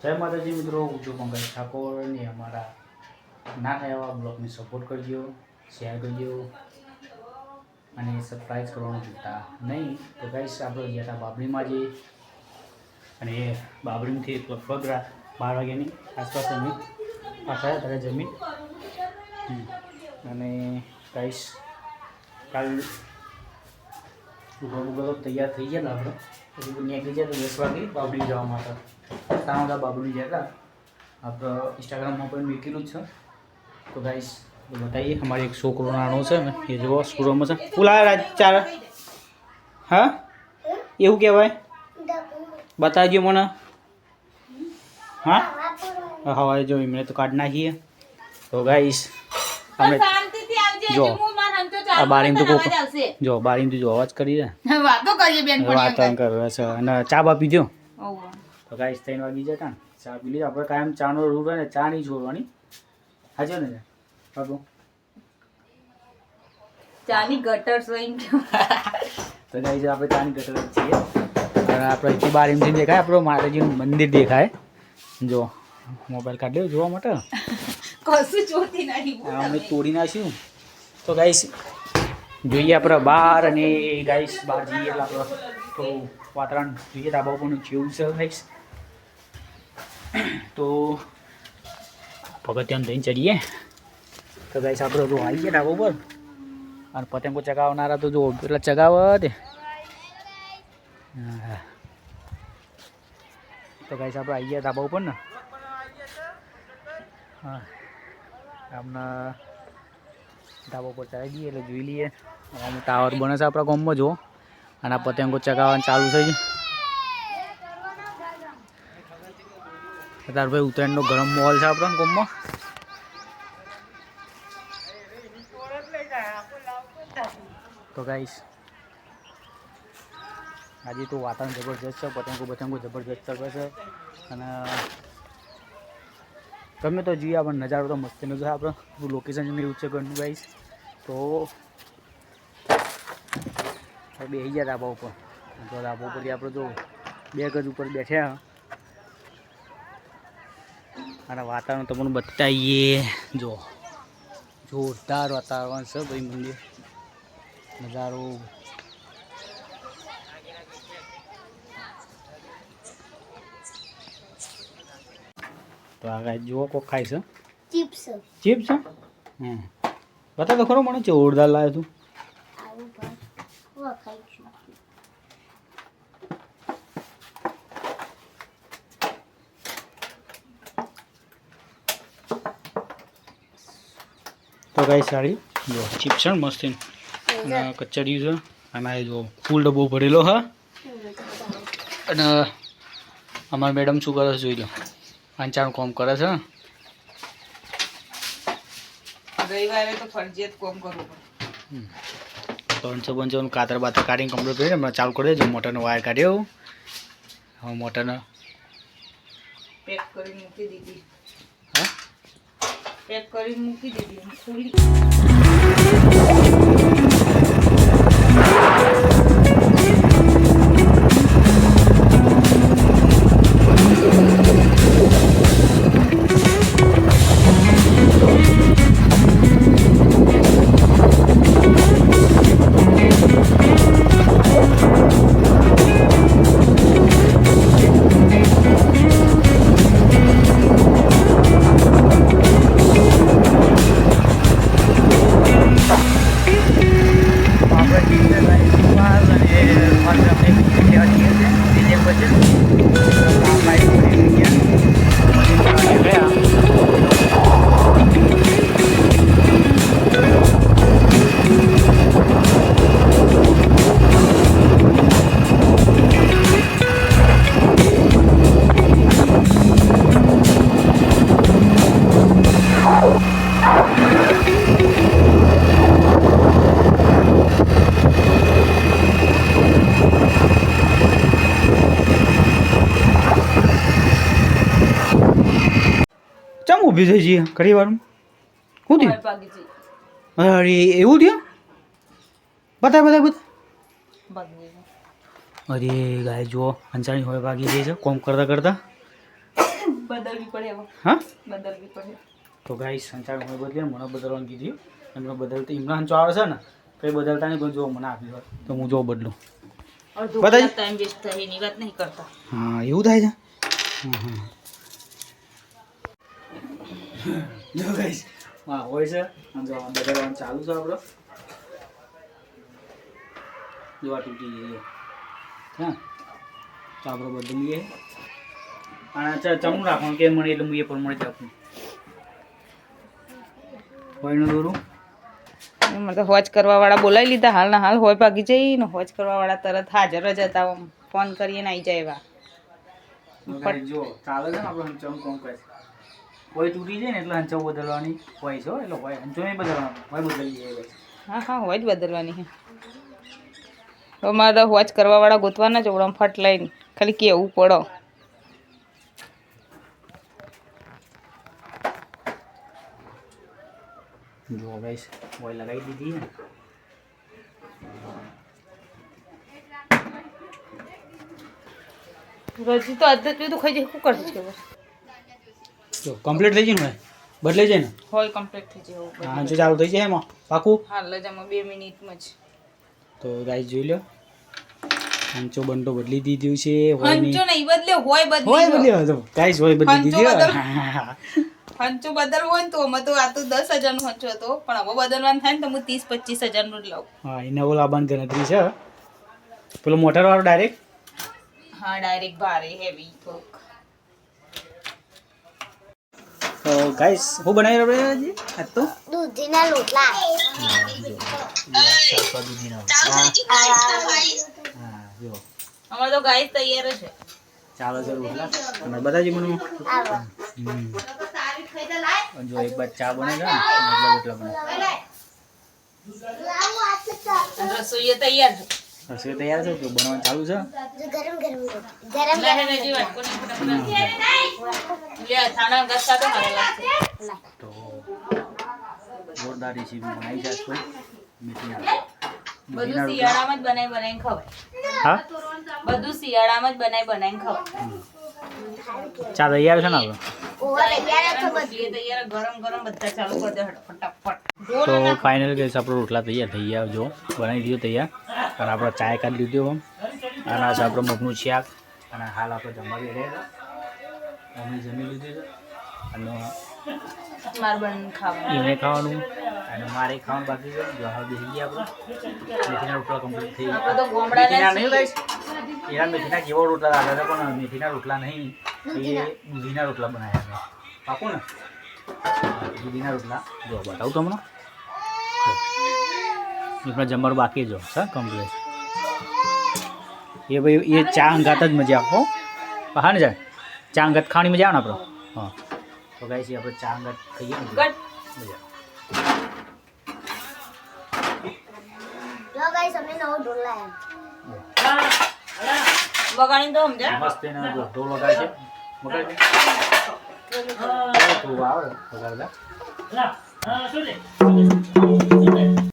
જય માતાજી મિત્રો, હું છું પંકજ ઠાકોર ને અમારા નાના એવા બ્લોગને સપોર્ટ કરજો, શેર કરજો અને સબસ્ક્રાઈબ કરવાનું ભૂલતા નહીં. તો ગાઈસ આપણે ગયા હતા બાબરીમાં જઈએ અને બાબરીમાંથી લગભગ 12 વાગ્યાની આસપાસ અમે પાછા ત્યારે જમીન અને ગાઈસ કાલ બધો તૈયાર થઈ ગયા આપણે પછી નીકળી જાય તો 10 વાગે બાબરી જવા માટે તાણા બાબરી ગયા આપણે ઇન્સ્ટાગ્રામમાં પણ મૂકેલું જ છે. તો ગાઈસ बताइए हमारे एक छोकरो नानो છે ને એ જો સ્કૂલમાં છે બોલા રાજ ચાર હા એવું કહેવાય બતાવજો મને. હા હવારે જો એમને તો કાઢ નાખીએ. તો ગાઈસ અમે જો આ બારીમ તો જો બારીમ તો જો અવાજ કરી દે વાતો કરીએ બેન વાતો કરે છે અને ચા બા પીજો. તો ગાઈસ 3 વાગી જતા ચા પી લીધી. આપણે કાયમ ચાનો રૂલ હોય ને ચા નહીં છોડવાની. હાજો ને બાબુ ચાની ગટર સોઈન તો ગાઈસ આપણે ચાની ગટર જ છીએ અને આપણે અહીંથી બારીમથી દેખાય આપણું માતાજીનું મંદિર દેખાય. જો મોબાઈલ કાઢ્યો જોવા માટે કશું જોતી નહીં અમે તોડી નાખ્યું. તો ગાઈસ જોઈએ આપણે બહાર અને ગાઈસ બહાર જઈએ એટલે આપણે થોડું વાતાવરણ જોઈએ ધાબા ઉપરનું જેવું છે ગાઈસ. તો પગથિયાને થઈને ચડીએ. તો ગાઈસ આપણે જો આવી ગયા ધાબા ઉપર અને પતંગો ચગાવનારા તો જો પેલા ચગાવત. તો ગાઈસ આપણે આવી ગયા ધાબા ઉપર ને હા આમને ધાબા ઉપર ચડી જઈએ એટલે જોઈ લઈએ. આમ ટાવર બને છે આપણા ગામમાં જો અને આ પતંગો ચગાવવાનું ચાલુ થઈ ગયું. અત્યારે ભાઈ ઉત્તરાયણનો ગરમ માહોલ છે આપણા ગામમાં. તો ગાઈસ આજે તો વાતાવરણ જબરજસ્ત છે, પતંગો જબરજસ્ત ચગે છે અને ગમે તો જોઈએ આપણને નજારો તો મસ્તીનો છે. આપણે લોકેશન એવું છે ઘરનું ગાઈસ. તો બેસી ગયા ધાબા ઉપર. તો ધાબા ઉપરથી આપણે જો 2 ગજ ઉપર બેઠ્યા અને વાતાવરણ તમને બતાવીએ. જો જોરદાર વાતાવરણ છે ભાઈ. મંદિર નજારો તો આ જુઓ કોક ખાય છે ચિપ્સ બતા તો ખરો મને જોરદાર લાવ્યો તું. તો ગાઈ સારી જો ચિપ્સ છે મસ્ત અને કચડિયું છે અને આ જો ફૂલ ડબ્બો ભરેલો હા. અને અમારા મેડમ શું કરે છે જોઈ લો. આંચાનું કામ કરે છે. રવિવારે તો ફરજિયાત કામ કરવું પડે. 355 કાતર બાતર કાઢીને કમ્પ્લીટ કરીને હમણાં ચાલુ કરી દેજો. મોટરનો વાયર કાઢ્યો હવે મોટરનો પેક કરીને મૂકી દીધી. હા પેક કરીને મૂકી દીધી. ચમ ઊભી થઈ જઈએ ઘણી વાર શું થયું? અરે એવું થયું? બતાય બતાય બતાય. અરે ગાય જુઓ અંજાણી હોય ભાગી જાય છે કોમ કરતા કરતા. બદલવી પડે હવે હા બદલવી પડે તો ગાઈસ સંચાર મેં બદલે મને બદલવાનું કીધું એમને બદલતા ઇમરાન હંચો આવે છે ને કંઈ બદલતા નહીં પણ જો મને આપ્યું હોય તો હું જો બદલું અડધો બતાવી? કલાક ટાઈમ વેસ્ટ થાય એની વાત નહીં કરતા હા એવું થાય છે જો ગાઈસ હા હોય છે આમ જો આમ બદલવાનું ચાલુ છે આપણો જો આ તૂટી ગઈ હા તો આપણે બદલીએ અને ચમનું રાખવાનું કે મને એટલે હું એ પ્રમાણે જ આપું હોયનું દોરું મને તો હોજ કરવા વાળા બોલાવી લીધા હાલ ના હાલ હોય ભાગી જઈ ને હોજ કરવા વાળા તરત હાજર જ હતા આમ ફોન કરીને આવી જાય એવા જો ચાલે છે ને આપણે હંચમ કોમ કરે હોય તૂટી જાય ને એટલે હંચો બદલવાની હોય છે એટલે હોય હંચો નહીં બદલવાનું હોય બદલી જાય હા હા હોજ બદલવાની છે તો મારે તો હોજ કરવા વાળા ગોતવાના જ ઓળમ ફટ લઈને ખાલી કેવું પડો જો ગાઈસ હોય લગાવી દીધી ને રજી તો અડધા તો ખાઈ જાય શું કરશે ખબર જો કમ્પ્લીટ થઈ જાય ને બદલાઈ જાય ને હોય કમ્પ્લીટ થઈ જાય એવું હા જો ચાલુ થઈ જાય એમાં પાકું હાલ જ આમાં 2 મિનિટમાં જ તો ગાઈસ જોઈ લો હંચો બંટો બદલી દીધું છે હોય હંચો નહીં બદલે હોય હોય બદલી બદલ્યો તો ગાઈસ હોય બદલી હંચો દીધી બદલ. હા હંચો બદલવો હોય ને તો અમે તો આ તો 10,000 નો હંચો હતો પણ હવે બદલવાનું થાય ને તો હું 30-25,000 નું જ લઉં એને ઓલા બંધ ગણતરી છે પેલો મોટર વાળો ડાયરેક્ટ હા ડાયરેક્ટ ભારે હેવી થોડુંક તો ગાઈસ હું બનાવી રહ્યો આજે આજ તો દૂધીના લોટલા હા જો અમારે તો ગાય તૈયાર છે ચાલો છે રોટલા અને બતાજી મને જો એક બાદ ચા બને છે ને એટલે રોટલા બને અને રસોઈ તૈયાર છે રસોઈ તૈયાર છે તો બનાવવાનું ચાલુ છે ગરમ ગરમ ગરમ લે હજી વાત કોને લે થાણા ગસ્તા તો મારે લાગશે તો જોરદાર રેસીપી બનાવી છે કોઈ મેથીના બધું શિયાળામાં જ બનાવીને ખવાય હા બધું શિયાળામાં જ બનાવીને ખવાય ચા તૈયાર છે ને આપણે ઓવર તૈયાર છે બધું તૈયાર ગરમ ગરમ બધા ચાલુ કરી દે ફટાફટ તો ફાઇનલ ગેસ આપણો રોટલા તૈયાર થઈ ગયા જો બનાવી દીધો તૈયાર અને આપણે ચાય કાઢી લીધો અને આ છે આપણું મગનું શાક અને હાલ આપણે જમવા બેઠા અમે જમી લીધું છે અને માર બન ખાવાનું એમને ખાવાનું અને મારે ખાવાનું બાકી છે જો હવે બેસી ગયા આપણે મેથીના રોટલા કમ્પ્લીટ થઈ આપણે તો ગોમડાના નહીં ગાઈસ એના મેથીના કેવો રોટલા લાગે છે પણ મેથીના રોટલા નહીં એ દૂધીના રોટલા બનાવ્યા છે પાકું ને દૂધીના રોટલા જો બતાવું તમને આપણે જમવાનું બાકી જો સર કમ્પ્લીટ એ ભાઈ એ ચા અંગાત જ મજા આવો હા ને જાય ચા અંગાત ખાવાની મજા આવે ને આપણે હા તો ગાઈસ આપણે ચા અંગાત ખાઈએ ને ગટ મજા જો ગાઈસ અમે નવો ઢોલ લાયા વગાડીને તો સમજ્યા મસ્ત એને ઢોલ વગાડે છે વગાડે તું આવે વગાડતા